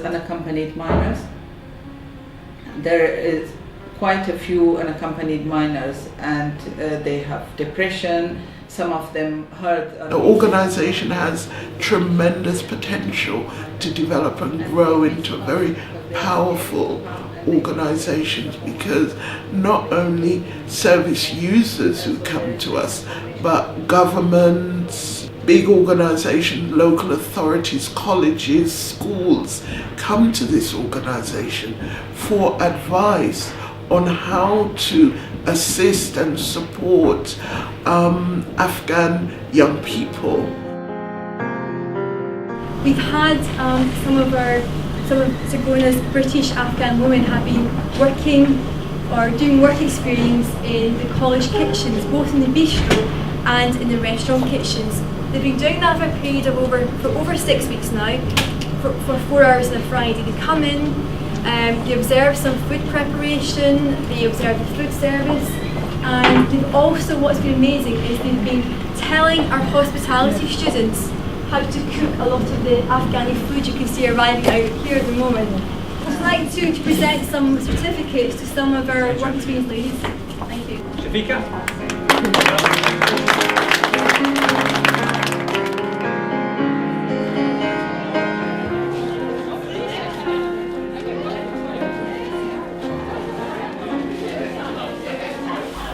unaccompanied minors. There is quite a few unaccompanied minors, and they have depression. Some of them hurt. The organisation has tremendous potential to develop and grow into a very powerful organisation, because not only service users who come to us, but governments, big organisations, local authorities, colleges, schools come to this organisation for advice on how to assist and support Afghan young people. We've had some of Zagona's British Afghan women have been working or doing work experience in the college kitchens, both in the bistro and in the restaurant kitchens. They've been doing that for a period of over 6 weeks now, for 4 hours on a Friday. They come in, they observe some food preparation, they observe the food service, and they've also, what's been amazing is they've been telling our hospitality students how to cook a lot of the Afghani food you can see arriving out here at the moment. I'd like to present some certificates to some of our work experience ladies. Thank you. Shafika.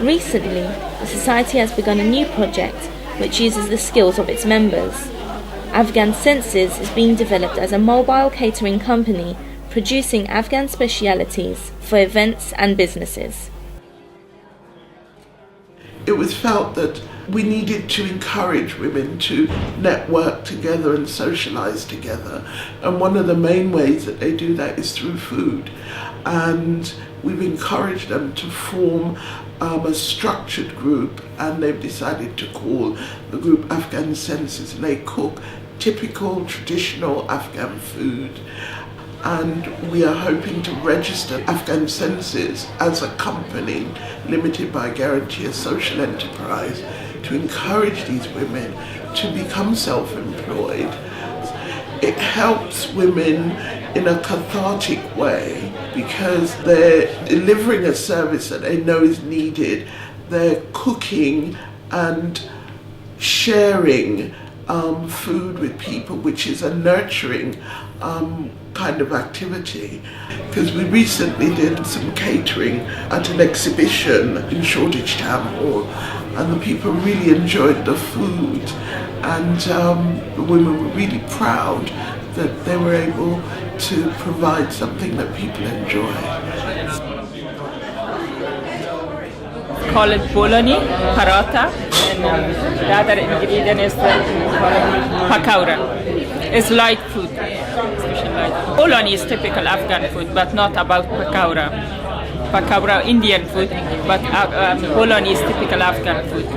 Recently, the Society has begun a new project which uses the skills of its members. Afghan Senses is being developed as a mobile catering company producing Afghan specialities for events and businesses. It was felt that we needed to encourage women to network together and socialise together, and one of the main ways that they do that is through food. And we've encouraged them to form a structured group, and they've decided to call the group Afghan Senses, and they cook typical traditional Afghan food. And we are hoping to register Afghan Senses as a company limited by guarantee, a social enterprise, to encourage these women to become self-employed. It helps women in a cathartic way because they're delivering a service that they know is needed. They're cooking and sharing food with people, which is a nurturing kind of activity. Because we recently did some catering at an exhibition in Shoreditch Town Hall, and the people really enjoyed the food, and the women were really proud that they were able to provide something that people enjoy. Call it bologna, paratha, and the other ingredient is pakaura. It's light food, especially light food. Bologna is typical Afghan food, but not about pakaura. Pakaura Indian food, but bologna is typical Afghan food.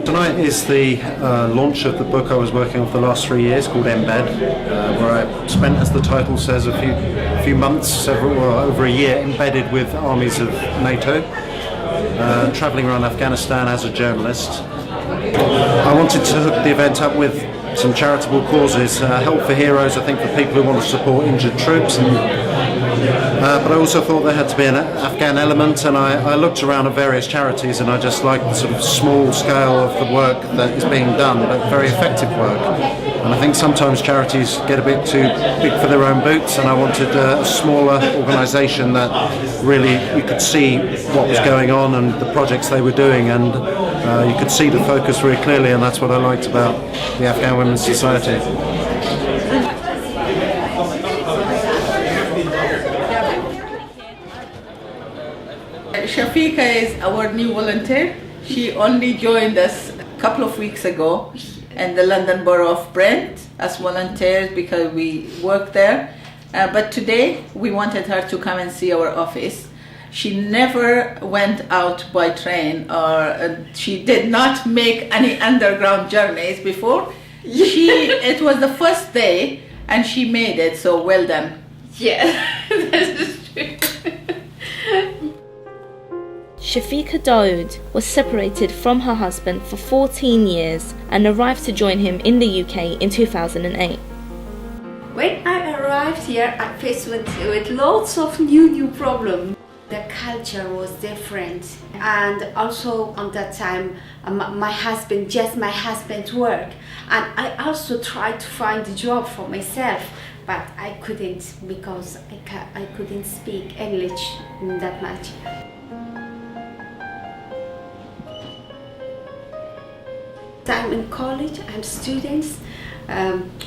Tonight is the launch of the book I was working on for the last 3 years, called Embed, where I spent, as the title says, a few months, over a year, embedded with armies of NATO, travelling around Afghanistan as a journalist. I wanted to hook the event up with some charitable causes, help for heroes, I think, for people who want to support injured troops, but I also thought there had to be an Afghan element, and I looked around at various charities, and I just liked the sort of small scale of the work that is being done, but very effective work. And I think sometimes charities get a bit too big for their own boots, and I wanted a smaller organisation that really you could see what was going on and the projects they were doing, and you could see the focus very clearly, and that's what I liked about the Afghan Women's Society. Shafika is our new volunteer. She only joined us a couple of weeks ago in the London Borough of Brent as volunteers because we work there. But today we wanted her to come and see our office. She never went out by train, or she did not make any underground journeys before. It was the first day and she made it, so well done. Yeah, this is true. Shafika Daoud was separated from her husband for 14 years and arrived to join him in the UK in 2008. When I arrived here, I faced with lots of new problems. The culture was different, and also on that time my husband's work, and I also tried to find a job for myself, but I couldn't because I couldn't speak English that much. I'm in college, I'm students.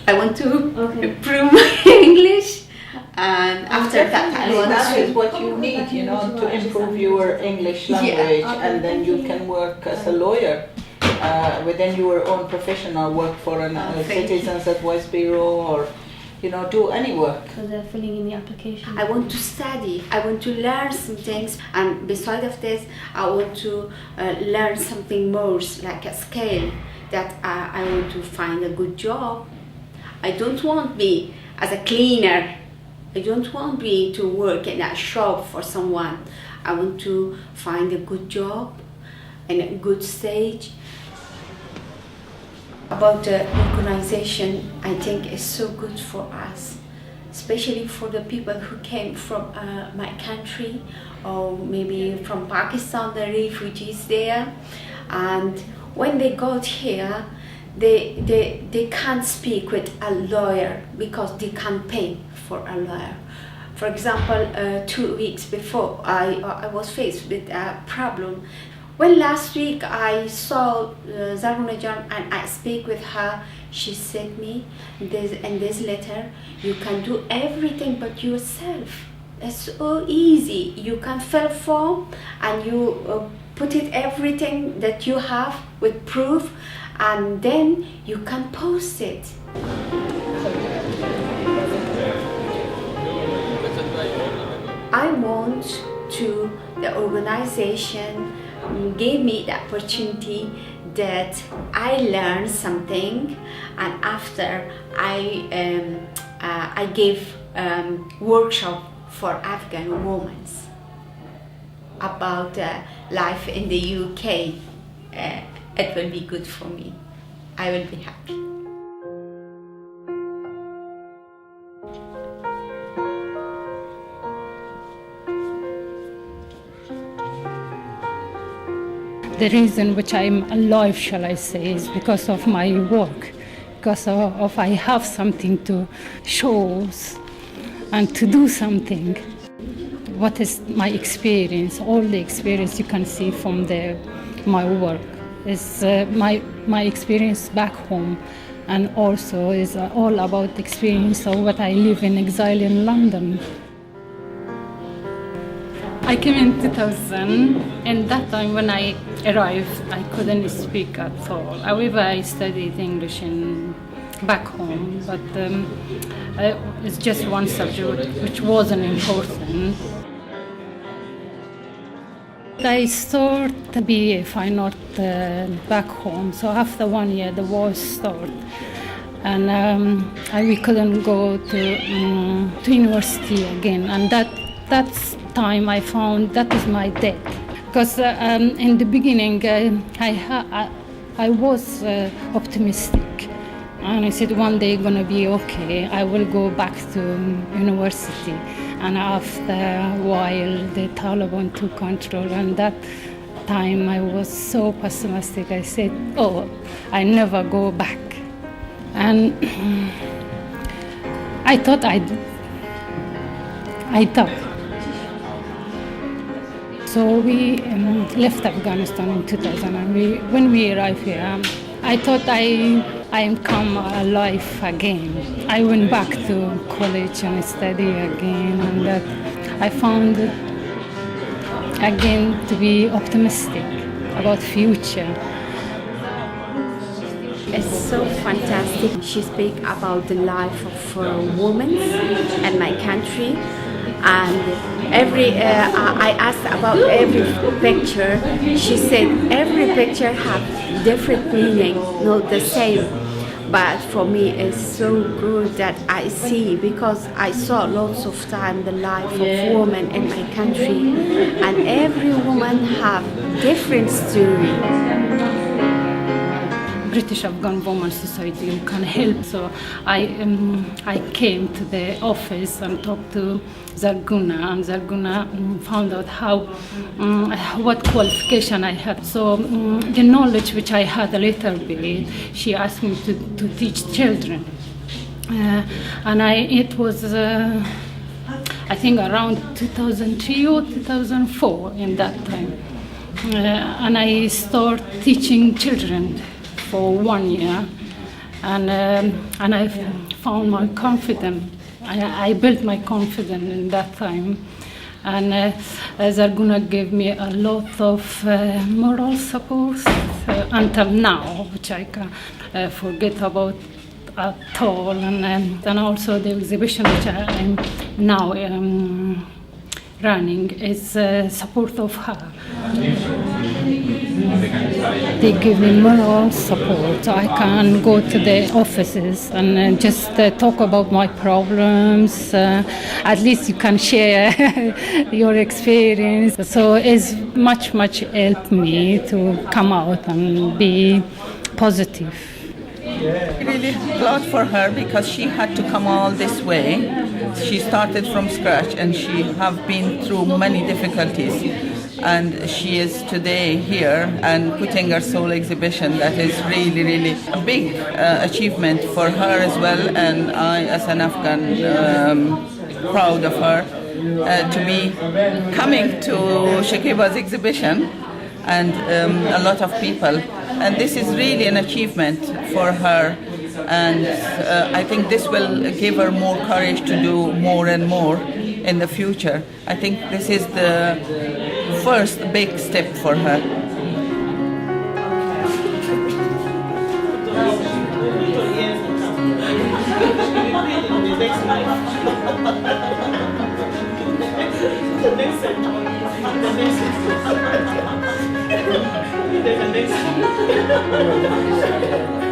I want to improve my English, and after that I want that to... is what you need, you know, to improve your English language, and then you can work as a lawyer within your own professional work for a Citizens Advice Bureau, or you know, do any work. So they're filling in the application. I want to study, I want to learn some things, and beside of this I want to learn something more, like a skill that I want to find a good job. I don't want to be as a cleaner. I don't want to be to work in a shop for someone. I want to find a good job and a good stage. About the organization, I think is so good for us, especially for the people who came from my country, or maybe from Pakistan, the refugees there. And when they got here, they can't speak with a lawyer because they can't pay for a lawyer. For example, 2 weeks before, I was faced with a problem. When last week I saw Zaruna and I speak with her, she said me in this letter, you can do everything but yourself. It's so easy. You can fill form and you put it everything that you have with proof, and then you can post it. I want to the organization gave me the opportunity that I learned something, and after I gave workshop for Afghan women about life in the UK. It will be good for me. I will be happy. The reason which I'm alive, shall I say, is because of my work, because of I have something to show and to do something. What is my experience? All the experience you can see from my work is my experience back home, and also is all about the experience of what I live in exile in London. I came in 2000, and that time when I arrived, I couldn't speak at all. However, I studied English back home, but it's just one subject which wasn't important. I started to be a fine art back home, so after 1 year the war started, and we couldn't go to university again, and that's time I found that is my death, because in the beginning I was optimistic, and I said one day gonna be okay, I will go back to university. And after a while the Taliban took control, and that time I was so pessimistic. I said, oh, I never go back. And I thought I died. So we left Afghanistan in 2000, and when we arrived here, I thought I am come alive again. I went back to college and study again, and that I found it again to be optimistic about future. It's so fantastic. She speaks about the life of women and my country, and I asked about every picture. She said every picture have different meaning, not the same. But for me it's so good that I see, because I saw lots of time the life of women in my country, and every woman have different story. British Afghan Women's Society, you can help. So I came to the office and talked to Zarguna, and Zarguna found out what qualification I had. So the knowledge which I had a little bit, she asked me to teach children. It was, I think, around 2003 or 2004 in that time. And I started teaching children for 1 year, and I found my confidence. I built my confidence in that time, and Zarguna gave me a lot of moral support until now, which I can forget about at all. And also the exhibition which I'm now running is support of her. They give me moral support. I can go to the offices and just talk about my problems. At least you can share your experience. So it's much helped me to come out and be positive. Really glad for her because she had to come all this way. She started from scratch and she have been through many difficulties, and she is today here and putting her soul exhibition. That is really a big achievement for her as well, and I as an Afghan proud of her to be coming to Shakiba's exhibition and a lot of people. And this is really an achievement for her, and I think this will give her more courage to do more and more in the future. I think this is the first big step for her. The next